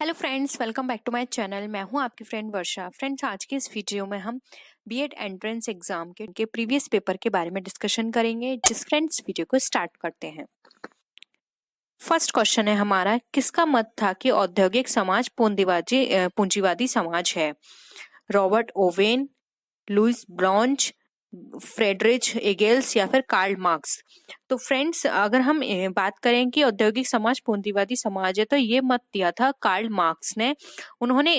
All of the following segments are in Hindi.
Hello friends, welcome back to my channel. मैं हूं आपकी फ्रेंड वर्षा। फ्रेंड्स, आज के इस वीडियो में हम बीएड एंट्रेंस एग्जाम के प्रीवियस पेपर के बारे में डिस्कशन करेंगे। फ्रेंड्स, वीडियो को स्टार्ट करते हैं। फर्स्ट क्वेश्चन है हमारा, किसका मत था कि औद्योगिक समाज पूंजीवादी समाज है? Robert Owen, Louis Blanc, Friedrich Engels या फिर कार्ल मार्क्स? तो फ्रेंड्स, अगर हम बात करें कि औद्योगिक समाज पूंजीवादी समाज है, तो ये मत दिया था कार्ल मार्क्स ने। उन्होंने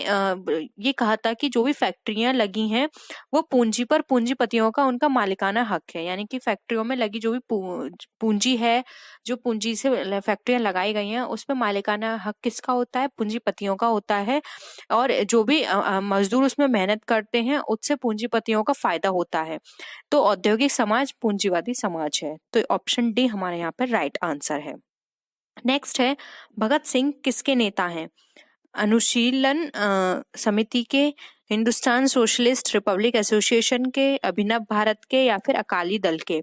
ये कहा था कि जो भी फैक्ट्रियां लगी हैं वो पूंजी पर पूंजीपतियों का उनका मालिकाना हक है। यानी कि फैक्ट्रियों में लगी जो भी पूंजी है, जो पूंजी से फैक्ट्रियां लगाई गई हैं, उसमें मालिकाना हक किसका होता है? पूंजीपतियों का होता है। और जो भी मजदूर उसमें मेहनत करते हैं, उससे पूंजीपतियों का फायदा होता है। तो औद्योगिक समाज पूंजीवादी समाज है। तो ऑप्शन डी हमारे यहाँ पर राइट आंसर है। नेक्स्ट है, भगत सिंह किसके नेता हैं? अनुशीलन समिति के, हिंदुस्तान सोशलिस्ट रिपब्लिक एसोसिएशन के, अभिनव भारत के या फिर अकाली दल के?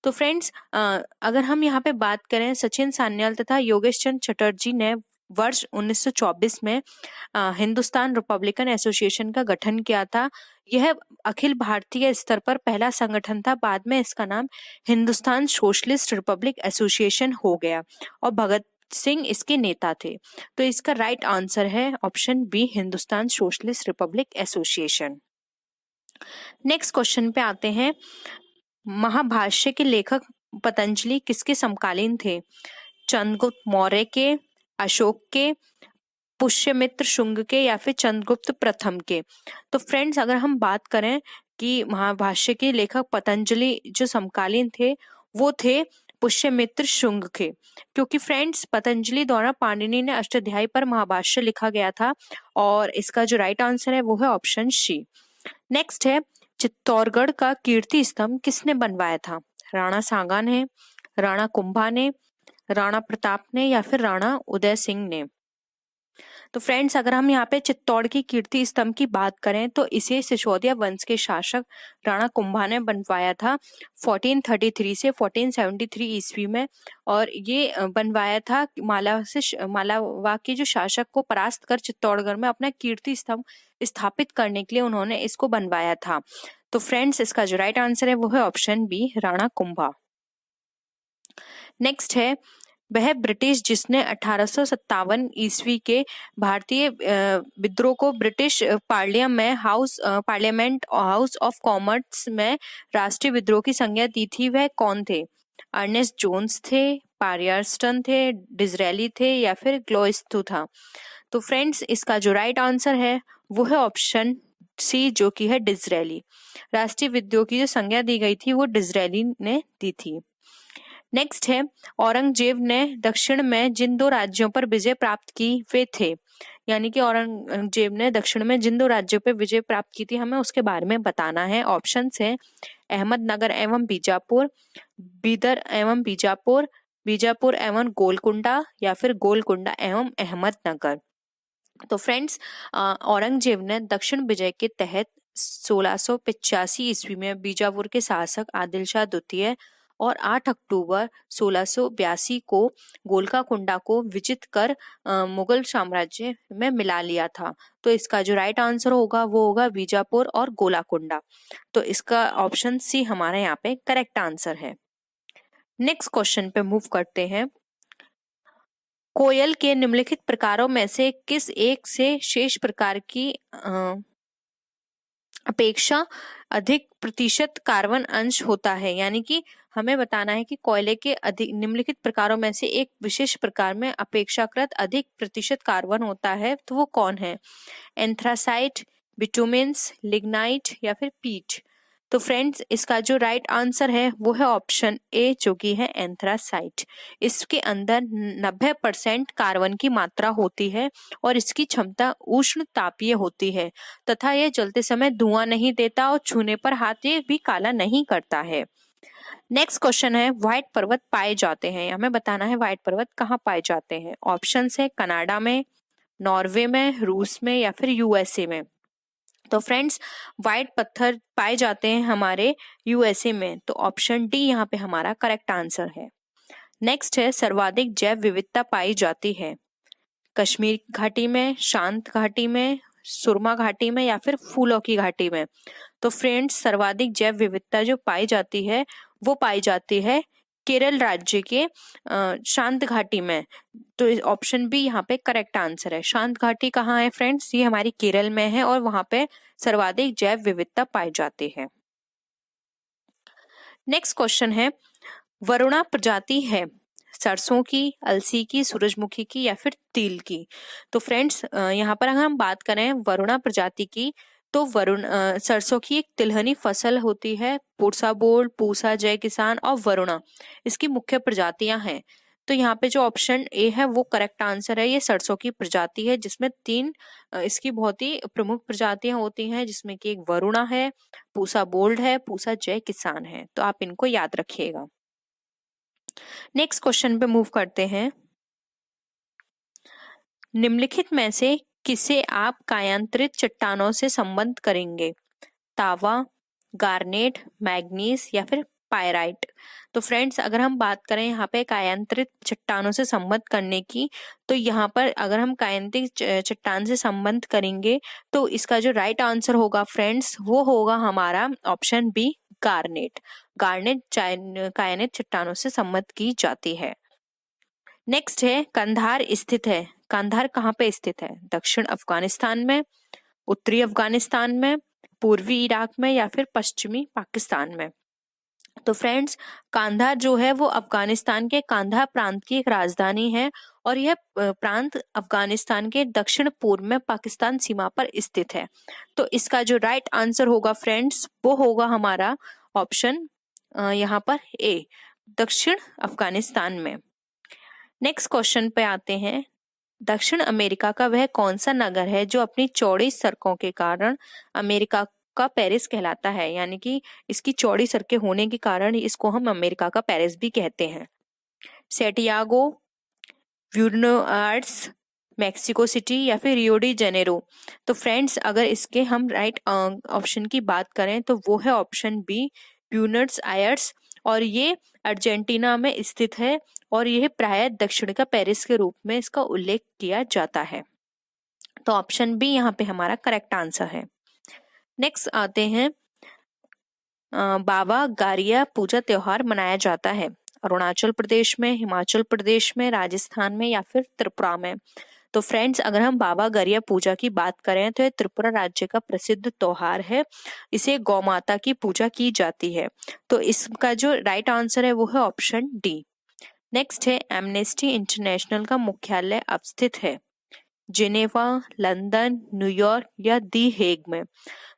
तो फ्रेंड्स, अगर हम यहाँ पे बात करें, सचिन सान्याल तथा योगेश चंद्र चटर्जी ने वर्ष 1924 में हिंदुस्तान रिपब्लिकन एसोसिएशन का गठन किया था। यह अखिल भारतीय स्तर पर पहला संगठन था। बाद में इसका नाम हिंदुस्तान सोशलिस्ट रिपब्लिक एसोसिएशन हो गया और भगत सिंह इसके नेता थे। तो इसका राइट आंसर है option B, Hindustan socialist republic association. Next question पे आते हैं। महाभाष्य के लेखक पतंजलि किसके समकालीन थे? चंद्रगुप्त मौर्य के, अशोक के, पुष्यमित्र शुंग के या फिर चंद्रगुप्त प्रथम के? तो फ्रेंड्स, अगर हम बात करें कि महाभाष्य के लेखक पतंजलि जो समकालीन थे, वो थे पुष्यमित्र शुंग के। क्योंकि फ्रेंड्स, पतंजलि द्वारा पाणिनि ने अष्टाध्यायी पर महाभाष्य लिखा गया था और इसका जो राइट आंसर है वो है ऑप्शन सी। नेक्स्ट है, चित्तौड़गढ़ का कीर्ति स्तंभ किसने बनवाया था? राणा सांगा ने, राणा कुंभा ने, राणा प्रताप ने या फिर राणा उदय सिंह ने? तो फ्रेंड्स, अगर हम यहाँ पे चित्तौड़ की कीर्ति स्तंभ की बात करें तो इसे सिसोदिया वंश के शासक राणा कुंभा ने बनवाया था 1433 से 1473 ईस्वी में। और ये बनवाया था मालावा के जो शासक को परास्त कर चित्तौड़गढ़ में अपना कीर्ति स्तंभ स्थापित करने के लिए उन्होंने इसको बनवाया था। तो फ्रेंड्स, इसका जो राइट आंसर है वो है option B, Rana Kumbha. Next है, वह ब्रिटिश जिसने 1857 ईस्वी के भारतीय विद्रोह को British parliament house of Commons में राष्ट्रीय विद्रोह की संज्ञा दी थी, वह कौन थे? अर्नेस्ट जोन्स थे, पायरस्टन थे, डिज़रेली थे या फिर ग्लोइस्तु था? तो फ्रेंड्स, इसका जो राइट आंसर है वो है ऑप्शन सी, जो कि है डिज़रेली। राष्ट्रीय विद्रोह की जो संज्ञा दी गई थी वो डिज़रेली ने दी थी। नेक्स्ट है, औरंगजेब ने दक्षिण में जिन दो राज्यों पर विजय प्राप्त की वे थे? यानी कि औरंगजेब ने दक्षिण में जिन दो राज्यों पर विजय प्राप्त की थी, हमें उसके बारे में बताना है। ऑप्शन है अहमदनगर एवं बीजापुर, बीदर एवं बीजापुर, बीजापुर एवं गोलकुंडा या फिर गोलकुंडा एवं अहमदनगर? तो फ्रेंड्स, औरंगजेब ने दक्षिण विजय के तहत 1685 ईस्वी में बीजापुर के शासक आदिल शाह द्वितीय और 8 अक्टूबर 1682 को गोलकाकुंडा को विजित कर मुगल साम्राज्य में मिला लिया था। तो इसका जो राइट आंसर होगा वो होगा बीजापुर और गोलाकुंडा। तो इसका ऑप्शन सी हमारे यहाँ पे करेक्ट आंसर है। नेक्स्ट क्वेश्चन पे मूव करते हैं। कोयल के निम्नलिखित प्रकारों में से किस एक से शेष प्रकार की अपेक्षा अधिक प्रतिशत कार्बन अंश होता है? यानी कि हमें बताना है कि कोयले के अधिक निम्नलिखित प्रकारों में से एक विशेष प्रकार में अपेक्षाकृत अधिक प्रतिशत कार्बन होता है, तो वो कौन है? एंथ्रासाइट, बिटुमेन्स, लिग्नाइट या फिर पीट? तो फ्रेंड्स, इसका जो राइट आंसर है वो है ऑप्शन ए, जो कि है एंथ्रासाइट। इसके अंदर 90% कार्बन की मात्रा होती है और इसकी क्षमता उष्ण तापीय होती है तथा यह जलते समय धुआं नहीं देता और छूने पर हाथ ये भी काला नहीं करता है। नेक्स्ट क्वेश्चन है, व्हाइट पर्वत पाए जाते हैं? हमें बताना है व्हाइट पर्वत कहाँ पाए जाते हैं। ऑप्शन है कनाडा में, नॉर्वे में, रूस में या फिर यूएसए में? तो फ्रेंड्स, व्हाइट पत्थर पाए जाते हैं हमारे यूएसए में। तो ऑप्शन डी यहाँ पे हमारा करेक्ट आंसर है। नेक्स्ट है, सर्वाधिक जैव विविधता पाई जाती है? कश्मीर घाटी में, शांत घाटी में, सुरमा घाटी में या फिर फूलों की घाटी में। तो फ्रेंड्स सर्वाधिक जैव विविधता जो पाई जाती है वो पाई जाती है केरल राज्य के शांत घाटी में। तो ऑप्शन बी यहाँ पे करेक्ट आंसर है। शांत घाटी कहाँ है फ्रेंड्स? ये हमारी केरल में है और वहां पे सर्वाधिक जैव विविधता पाई जाती है। नेक्स्ट क्वेश्चन है, वरुणा प्रजाति है सरसों की, अलसी की, सूरजमुखी की या फिर तिल की। तो फ्रेंड्स यहाँ पर अगर हम बात करें वरुणा प्रजाति की, तो सरसों की एक तिलहनी फसल होती है। पूसा बोल, पूसा, जय किसान और वरुणा इसकी मुख्य प्रजातियां हैं। तो यहाँ पे जो ऑप्शन ए है वो करेक्ट आंसर है। ये सरसों की प्रजाति है जिसमें तीन इसकी बहुत ही प्रमुख प्रजातियां होती हैं, जिसमें कि एक वरुणा है, पूसा बोल्ड है, पूसा जय किसान है। तो आप इनको याद रखिएगा। नेक्स्ट क्वेश्चन पे मूव करते हैं। निम्नलिखित में से किसे आप कायांतरित चट्टानों से संबंध करेंगे? तावा, गार्नेट, मैग्नीज या फिर पायराइट। तो फ्रेंड्स अगर हम बात करें यहाँ पे कायांतरित चट्टानों से संबंध करने की, तो यहाँ पर अगर हम कायांतरित चट्टान से संबंध करेंगे तो इसका जो राइट आंसर होगा फ्रेंड्स वो होगा हमारा ऑप्शन बी, गार्नेट। गार्नेट कायांतरित चट्टानों से संबंध की जाती है। नेक्स्ट है, कंधार स्थित है। कंधार कहाँ पे स्थित है? दक्षिण अफगानिस्तान में, उत्तरी अफगानिस्तान में, पूर्वी इराक में या फिर पश्चिमी पाकिस्तान में। तो फ्रेंड्स कांधार जो है वो अफगानिस्तान के कांधार प्रांत की एक राजधानी है और यह प्रांत अफगानिस्तान के दक्षिण पूर्व में पाकिस्तान सीमा पर स्थित है। तो इसका जो राइट आंसर होगा फ्रेंड्स वो होगा हमारा ऑप्शन यहाँ पर ए, दक्षिण अफगानिस्तान में। नेक्स्ट क्वेश्चन पे आते हैं। दक्षिण अमेरिका का वह कौन सा नगर है जो अपनी चौड़ी सड़कों के कारण अमेरिका का पेरिस कहलाता है? यानी कि इसकी चौड़ी सड़कें होने के कारण इसको हम अमेरिका का पेरिस भी कहते हैं। Santiago, Buenos Aires, Mexico city या फिर रियो डी जेनेरो। तो फ्रेंड्स अगर इसके हम राइट ऑप्शन की बात करें तो वो है ऑप्शन बी, ब्यूनोस आयर्स, और ये अर्जेंटीना में स्थित है और यह प्रायः दक्षिण का पेरिस के रूप में इसका उल्लेख किया जाता है। तो ऑप्शन बी यहाँ पे हमारा करेक्ट आंसर है। नेक्स्ट आते हैं, बाबा गारिया पूजा त्योहार मनाया जाता है अरुणाचल प्रदेश में, हिमाचल प्रदेश में, राजस्थान में या फिर त्रिपुरा में। तो फ्रेंड्स अगर हम बाबा गारिया पूजा की बात करें तो यह त्रिपुरा राज्य का प्रसिद्ध त्योहार है। इसे गौ माता की पूजा की जाती है। तो इसका जो राइट आंसर है वो है ऑप्शन डी। नेक्स्ट है, एमनेस्टी इंटरनेशनल का मुख्यालय अवस्थित है जिनेवा, लंदन, न्यूयॉर्क या दी हेग में।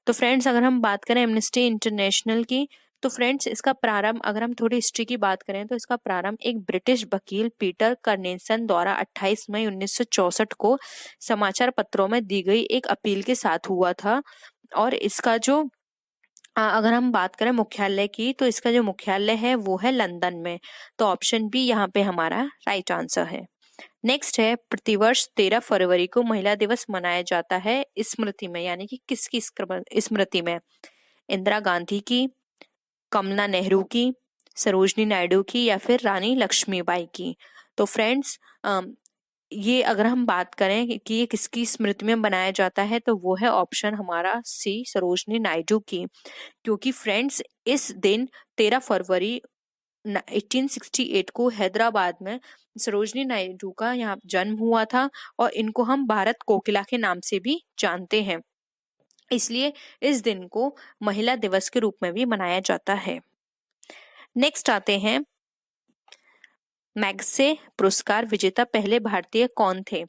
तो फ्रेंड्स अगर हम बात करें एमनेस्टी इंटरनेशनल की, तो फ्रेंड्स इसका प्रारंभ अगर हम थोड़ी हिस्ट्री की बात करें तो इसका प्रारंभ एक ब्रिटिश वकील पीटर कर्नेसन द्वारा 28 मई 1964 को समाचार पत्रों में दी गई एक अपील के साथ हुआ था। और इसका जो अगर हम बात करें मुख्यालय की, तो इसका जो मुख्यालय है वो है लंदन में। तो ऑप्शन बी यहाँ पे हमारा राइट आंसर है। नेक्स्ट है, प्रतिवर्ष 13 फरवरी को महिला दिवस मनाया जाता है स्मृति में, यानी कि किसकी स्मृति में? इंदिरा गांधी की, कमला नेहरू की, सरोजनी नायडू की या फिर रानी लक्ष्मीबाई की। तो फ्रेंड्स ये अगर हम बात करें कि ये किसकी स्मृति में बनाया जाता है तो वो है ऑप्शन हमारा सी, सरोजनी नायडू की। क्योंकि फ्रेंड्स इस दिन 13 फरवरी 1868 को हैदराबाद में सरोजनी नायडू का यहाँ जन्म हुआ था और इनको हम भारत कोकिला के नाम से भी जानते हैं, इसलिए इस दिन को महिला दिवस के रूप में भी मनाया जाता है। नेक्स्ट आते हैं, मैग्से पुरस्कार विजेता पहले भारतीय कौन थे?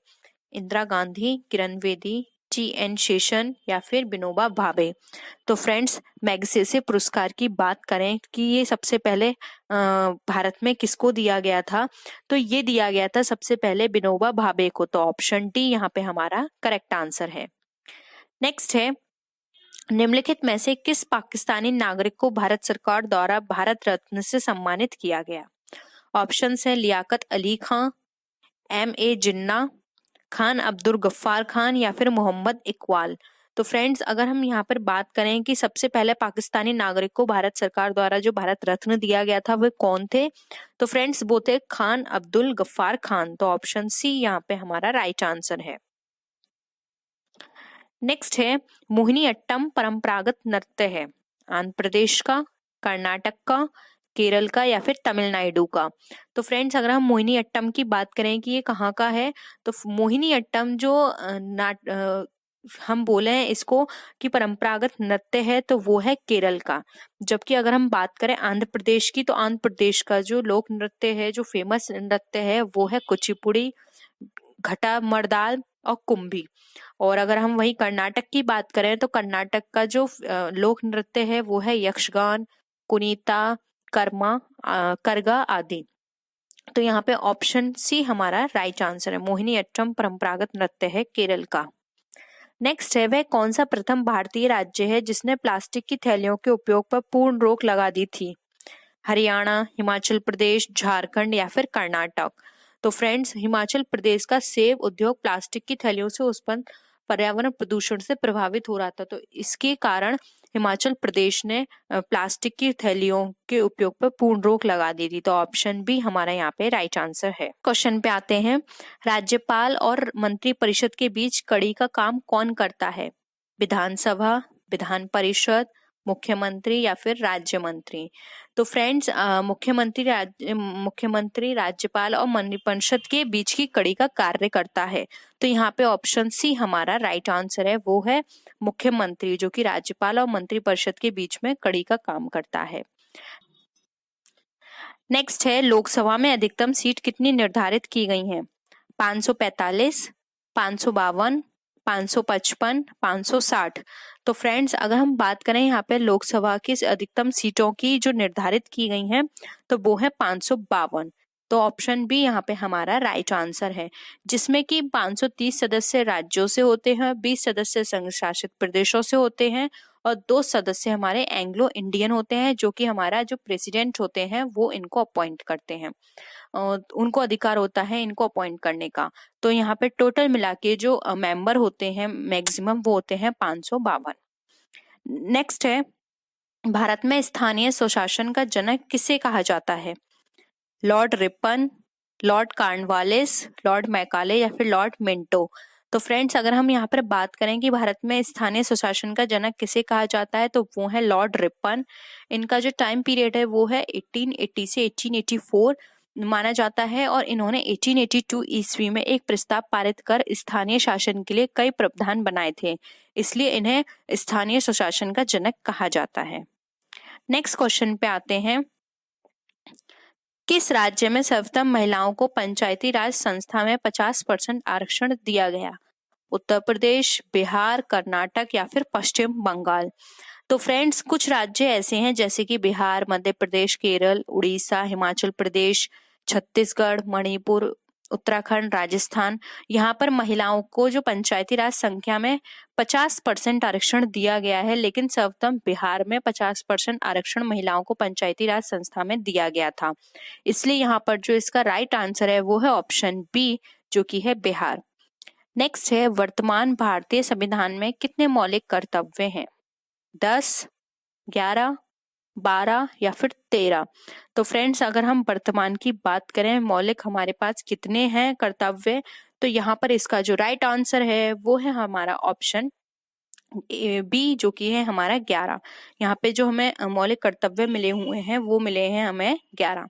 इंदिरा गांधी, किरण बेदी, टी.एन. शेषन या फिर विनोबा भावे। तो फ्रेंड्स मैग्सेसे पुरस्कार की बात करें कि ये सबसे पहले भारत में किसको दिया गया था, तो ये दिया गया था सबसे पहले विनोबा भावे को। तो ऑप्शन डी यहाँ पे हमारा करेक्ट आंसर है। नेक्स्ट है, निम्नलिखित में से किस पाकिस्तानी नागरिक को भारत सरकार द्वारा भारत रत्न से सम्मानित किया गया? ऑप्शन है लियाकत अली खान, M.A. जिन्ना, खान अब्दुल गफ्फार खान या फिर मोहम्मद इकबाल। तो फ्रेंड्स अगर हम यहाँ पर बात करें कि सबसे पहले पाकिस्तानी नागरिक को भारत सरकार द्वारा जो भारत रत्न दिया गया था वे कौन थे, तो फ्रेंड्स वो थे खान अब्दुल गफ्फार खान। तो ऑप्शन सी यहाँ पे हमारा राइट आंसर है। नेक्स्ट है मोहिनी अट्टम परंपरागत नृत्य है आंध्र प्रदेश का, कर्नाटक का, केरल का या फिर तमिलनाडु का। तो फ्रेंड्स अगर हम मोहिनी अट्टम की बात करें कि ये कहाँ का है, तो मोहिनी अट्टम जो हम बोले हैं इसको कि परंपरागत नृत्य है तो वो है केरल का। जबकि अगर हम बात करें आंध्र प्रदेश की, तो आंध्र प्रदेश का जो लोक नृत्य है, जो फेमस नृत्य है वो है कुचिपुड़ी, घटा मर्दाल और कुंभी। और अगर हम वही कर्नाटक की बात करें तो कर्नाटक का जो लोक नृत्य है वो है यक्षगान, कुनीता, करगा आदि। तो यहाँ पे ऑप्शन सी हमारा राइट आंसर है। मोहिनी अट्टम परंपरागत नृत्य है केरल का। नेक्स्ट है वह कौन सा प्रथम भारतीय राज्य है जिसने प्लास्टिक की थैलियों के उपयोग पर पूर्ण रोक लगा दी थी? हरियाणा, हिमाचल प्रदेश, झारखंड या फिर कर्नाटक। तो फ्रेंड्स हिमाचल प्रदेश का सेब उद्योग प्लास्टिक की थैलियों से उत्पन्न पर्यावरण प्रदूषण से प्रभावित हो रहा था, तो इसके कारण हिमाचल प्रदेश ने प्लास्टिक की थैलियों के उपयोग पर पूर्ण रोक लगा दी थी। तो ऑप्शन बी हमारा यहाँ पे राइट आंसर है। क्वेश्चन पे आते हैं, राज्यपाल और मंत्री परिषद के बीच कड़ी का काम कौन करता है? विधानसभा, विधान परिषद, मुख्यमंत्री या फिर राज्य मंत्री। तो फ्रेंड्स मुख्यमंत्री राज्यपाल और मंत्रिपरिषद के बीच की कड़ी का कार्य करता है। तो यहाँ पे ऑप्शन सी हमारा राइट आंसर है, वो है मुख्यमंत्री, जो कि राज्यपाल और मंत्रिपरिषद के बीच में कड़ी का काम करता है। नेक्स्ट है लोकसभा में अधिकतम सीट कितनी निर्धारित की गई हैं? 545, 552, 555, 560। तो फ्रेंड्स अगर हम बात करें यहाँ पे लोकसभा की अधिकतम सीटों की जो निर्धारित की गई हैं तो वो है 552। तो ऑप्शन बी यहाँ पे हमारा राइट आंसर है, जिसमें कि 530 सदस्य राज्यों से होते हैं, 20 सदस्य संघ शासित प्रदेशों से होते हैं और 2 सदस्य हमारे एंग्लो इंडियन होते हैं, जो कि हमारा जो प्रेसिडेंट होते हैं वो इनको अपॉइंट करते हैं। उनको अधिकार होता है इनको अपॉइंट करने का। तो यहाँ पे टोटल मिला के जो मेंबर होते हैं मैक्सिमम वो होते हैं 552। नेक्स्ट है भारत में स्थानीय स्वशासन का जनक किसे कहा जाता है? Lord Ripon, Lord Cornwallis, Lord Macaulay या फिर लॉर्ड मिंटो। तो फ्रेंड्स अगर हम यहाँ पर बात करें कि भारत में स्थानीय स्वशासन का जनक किसे कहा जाता है तो वो है लॉर्ड रिपन। इनका जो टाइम पीरियड है वो है 1880 से 1884 माना जाता है और इन्होंने 1882 ईस्वी में एक प्रस्ताव पारित कर स्थानीय शासन के लिए कई प्रावधान बनाए थे, इसलिए इन्हें स्थानीय स्वशासन का जनक कहा जाता है। नेक्स्ट क्वेश्चन पे आते हैं, किस राज्य में सर्वप्रथम महिलाओं को पंचायती राज संस्था में 50% आरक्षण दिया गया? उत्तर प्रदेश, बिहार, कर्नाटक या फिर पश्चिम बंगाल। तो फ्रेंड्स कुछ राज्य ऐसे हैं जैसे कि बिहार, मध्य प्रदेश, केरल, उड़ीसा, हिमाचल प्रदेश, छत्तीसगढ़, मणिपुर, उत्तराखंड, राजस्थान। यहाँ पर महिलाओं को जो पंचायती राज संख्या में 50% आरक्षण दिया गया है, लेकिन सर्वप्रथम बिहार में 50% आरक्षण महिलाओं को पंचायती राज संस्था में दिया गया था। इसलिए यहाँ पर जो इसका राइट आंसर है वो है ऑप्शन बी, जो कि है बिहार। नेक्स्ट है वर्तमान भारतीय संविधान में कितने मौलिक कर्तव्य हैं? 10, 11, 12 या फिर 13। तो फ्रेंड्स अगर हम वर्तमान की बात करें मौलिक हमारे पास कितने हैं कर्तव्य, तो यहाँ पर इसका जो राइट आंसर है वो है हमारा ऑप्शन बी, जो कि है हमारा 11। यहाँ पे जो हमें मौलिक कर्तव्य मिले हुए हैं वो मिले हैं हमें 11।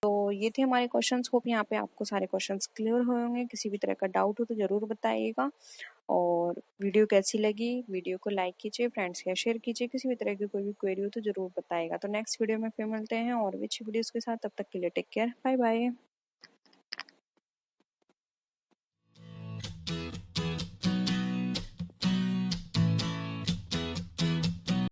तो ये थे हमारे क्वेश्चंस। होप यहाँ पे आपको सारे क्वेश्चंस क्लियर हुए होंगे। किसी भी तरह का डाउट हो तो जरूर बताइएगा। और वीडियो कैसी लगी, वीडियो को लाइक कीजिए, फ्रेंड्स के शेयर कीजिए। किसी भी तरह की कोई भी क्वेरी हो तो जरूर बताइएगा। तो नेक्स्ट वीडियो में फिर मिलते हैं और भी अच्छी वीडियोस के साथ। तब तक के लिए टेक केयर, बाय बाय।